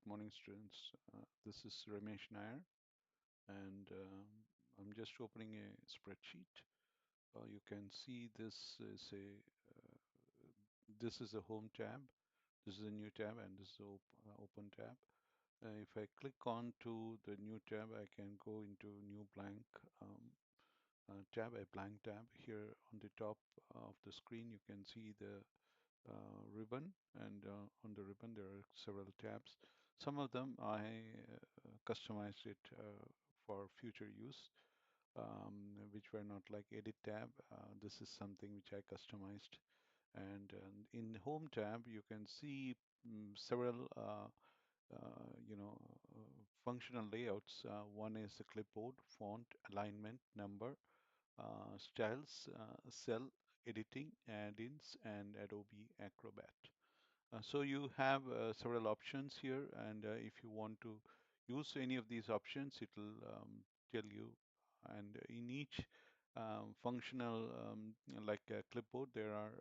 morning, students. This is Ramesh-Nair, and I'm just opening a spreadsheet. You can see this is a home tab. This is a new tab, and this is open tab. If I click on to the new tab, I can go into new blank tab, a blank tab. Here on the top of the screen, you can see the ribbon, and on the ribbon there are several tabs. Some of them I customized it for future use, which were not like edit tab. This is something which I customized. And in home tab, you can see several functional layouts. One is the clipboard, font, alignment, number, styles, cell editing, add-ins, and Adobe Acrobat. So you have several options here, and if you want to use any of these options, it will tell you. And in each functional, like a clipboard, there are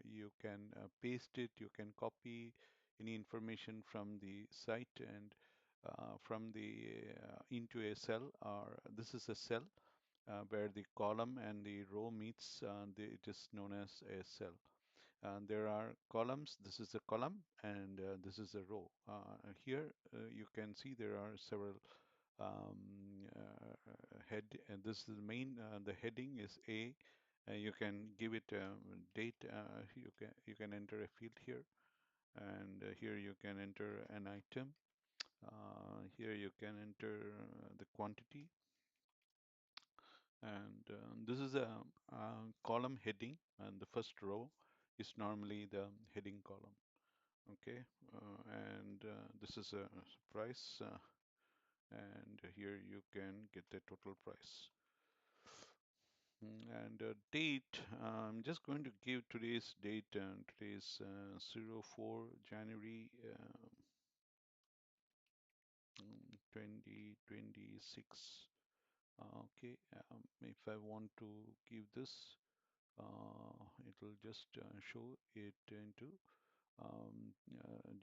you can paste it, you can copy any information from the site and from the into a cell. Or this is a cell where the column and the row meets. It is known as a cell. There are columns. This is a column, and this is a row. Here you can see there are several head, and this is the main. The heading is A. You can give it a date. You can enter a field here, and here you can enter an item. Here you can enter the quantity, and this is a column heading, and the first row is normally the heading column. Okay, and this is a price, and here you can get the total price. And date, I'm just going to give today's date, and today's 04 January 2026. Okay, if I want to give this, it will just show it into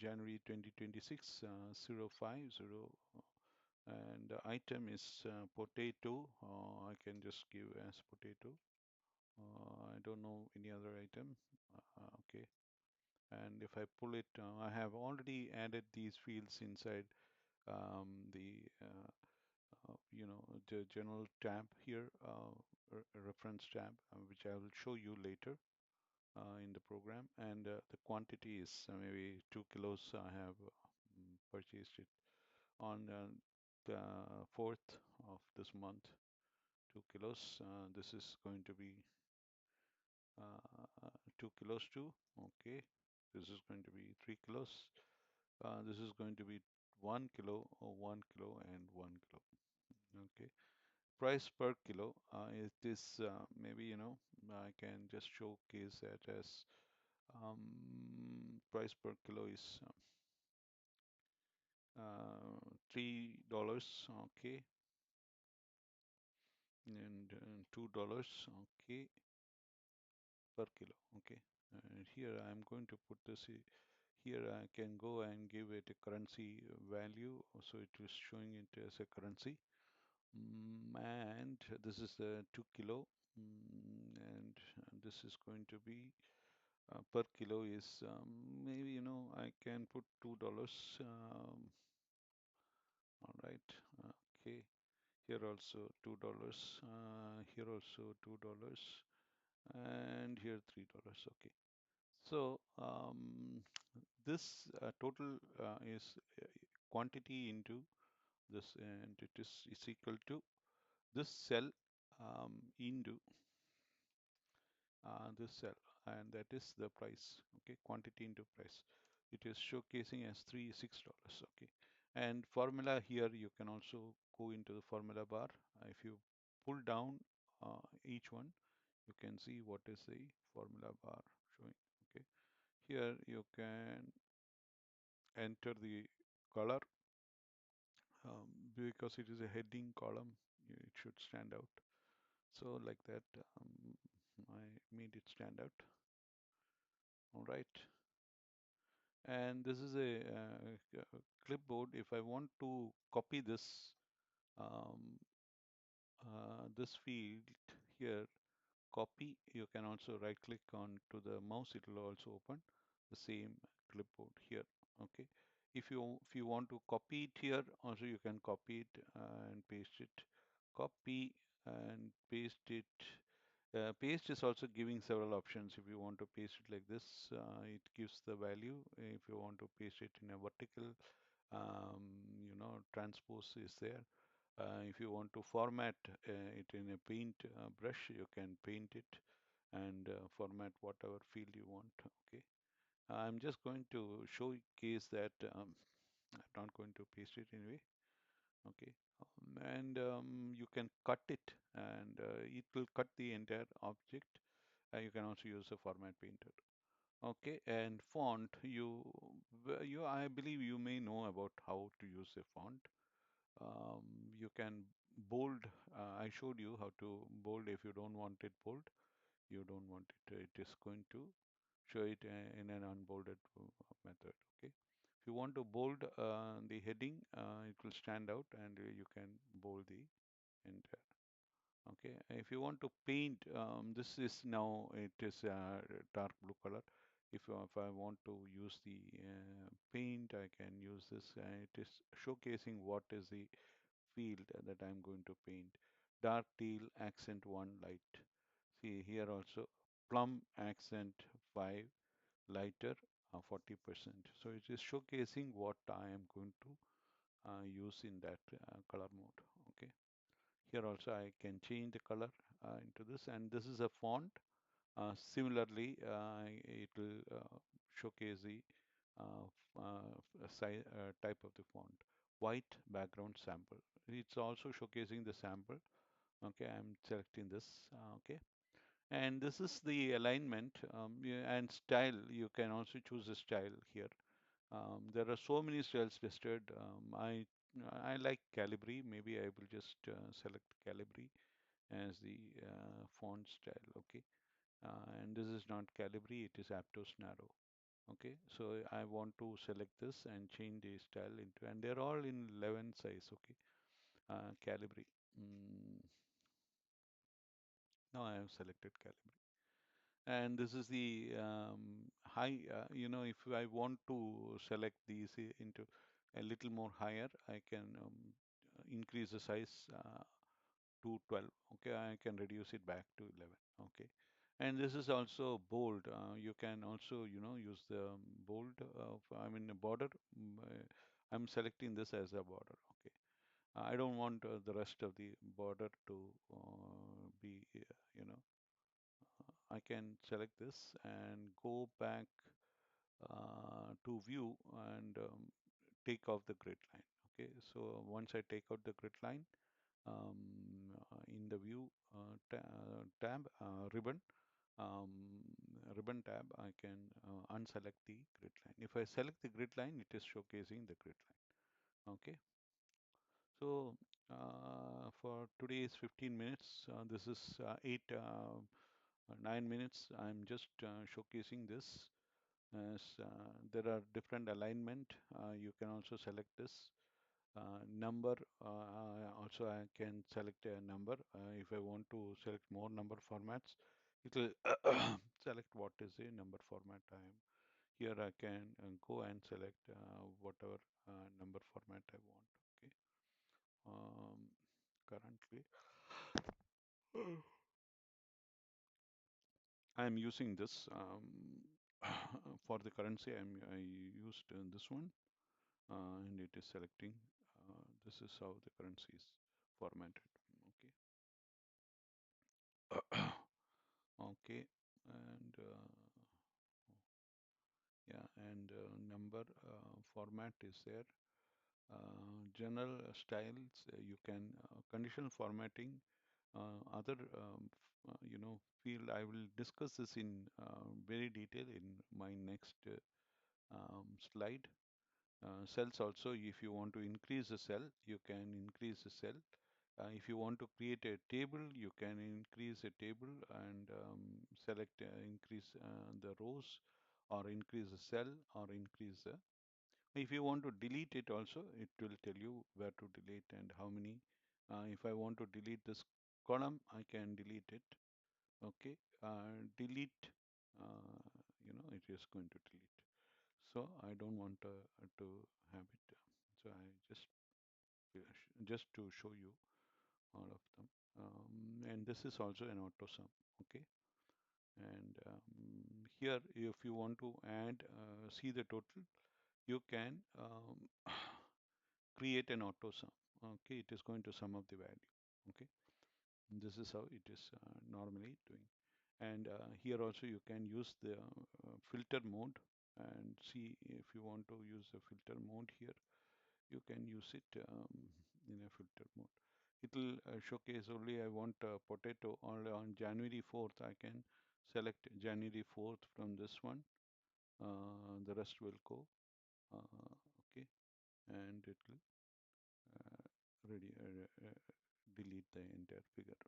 January 2026, 050, and the item is potato. I can just give as potato. I don't know any other item. Okay, and if I pull it, I have already added these fields inside the the general tab here, reference tab, which I will show you later in the program. And the quantity is maybe 2 kilos. I have purchased it on the 4th of this month. 2 kilos. This is going to be 2 kilos too. Okay. This is going to be 3 kilos. This is going to be 1 kilo, or 1 kilo, and 1 kilo. Okay. Price per kilo. It is maybe I can just showcase that as price per kilo is $3. Okay, and $2. Okay, per kilo. Okay, and here I'm going to put this here. I can go and give it a currency value, so it is showing it as a currency. And this is the 2 kilo, and this is going to be per kilo is maybe I can put $2. All right. Okay. Here also $2. Here also $2, and here $3. Okay. So this total is quantity into this, and it is equal to this cell into this cell, and that is the price. Okay, quantity into price. It is showcasing as $6. Okay, and formula here, you can also go into the formula bar. If you pull down each one, you can see what is the formula bar showing. Okay, here you can enter the color, because it is a heading column, it should stand out. So like that, I made it stand out. All right. And this is a clipboard. If I want to copy um, this field here, copy, you can also right click on to the mouse, it will also open the same clipboard here. Okay, if you want to copy it here, also you can copy it and paste it. Copy and paste it. Paste is also giving several options. If you want to paste it like this, it gives the value. If you want to paste it in a vertical, transpose is there. If you want to format it in a paint brush, you can paint it and format whatever field you want. Okay, I'm just going to showcase that. I'm not going to paste it anyway. Okay, and you can cut it, and it will cut the entire object. You can also use a format painter. Okay, and font, I believe you may know about how to use a font. Um, you can bold. I showed you how to bold. If you don't want it bold, you don't want it. It is going to show it in an unbolded method. Okay. If you want to bold the heading, it will stand out, and you can bold the entire. Okay. If you want to paint, this is now it is dark blue color. If I want to use the paint, I can use this. It is showcasing what is the field that I'm going to paint. Dark teal accent 1 light. See here also plum accent 5 lighter 40%. So it is showcasing what I am going to use in that color mode. Okay. Here also I can change the color into this, and this is a font. Similarly, it will showcase the type of the font. White background sample. It's also showcasing the sample. Okay, I'm selecting this. Okay, and this is the alignment and style. You can also choose a style here. There are so many styles listed. I like Calibri. Maybe I will just select Calibri as the font style. Okay, and this is not Calibri, it is Aptos Narrow. Okay, so I want to select this and change the style into, and they're all in 11 size. Okay, Calibri. Mm, Now I have selected Calibri, and this is the high. If I want to select these into a little more higher, I can increase the size to 12. Okay, I can reduce it back to 11. Okay, and this is also bold. You can also use the bold I mean a border. I'm selecting this as a border. Okay, I don't want the rest of the border to be I can select this and go back to view and take off the grid line. Okay, so once I take out the grid line, in the view tab ribbon um, ribbon tab, I can unselect the grid line. If I select the grid line, it is showcasing the grid line. Okay, so for today's 15 minutes, this is 9 minutes. I'm just showcasing this as there are different alignment. You can also select this number. Also, I can select a number. If I want to select more number formats, it will select what is the number format I am. Here I can go and select whatever number format I want. Okay. Um, Currently, I am using this for the currency. I used this one, and it is selecting. This is how the currency is formatted. Okay. Okay, and yeah, and number format is there. General styles, you can conditional formatting, other field. I will discuss this in very detail in my next slide. Cells also, if you want to increase a cell, you can increase a cell. If you want to create a table, you can increase a table and select increase the rows or increase the cell or increase the. If you want to delete it also, it will tell you where to delete and how many. If I want to delete this column, I can delete it. Okay, delete. It is going to delete. So I don't want to have it. So I just to show you all of them. And this is also an auto sum. Okay, and here if you want to add, see the total, you can create an auto sum. Okay, it is going to sum up the value. Okay, this is how it is normally doing. And here also you can use the filter mode and see if you want to use the filter mode here, you can use it in a filter mode. It will showcase only I want a potato only on January 4th. I can select January 4th from this one. The rest will go. Okay, and it will ready delete the entire figure.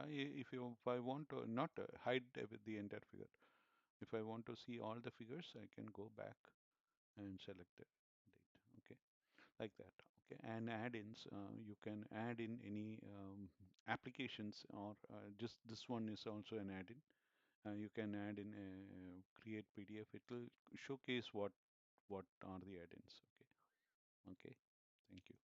If I want to not hide the entire figure, if I want to see all the figures, I can go back and select the date. Okay, like that. Okay, and add-ins, you can add in any applications, or just this one is also an add-in. You can add in a create PDF. It will showcase what are the add-ins. Okay, okay. Thank you.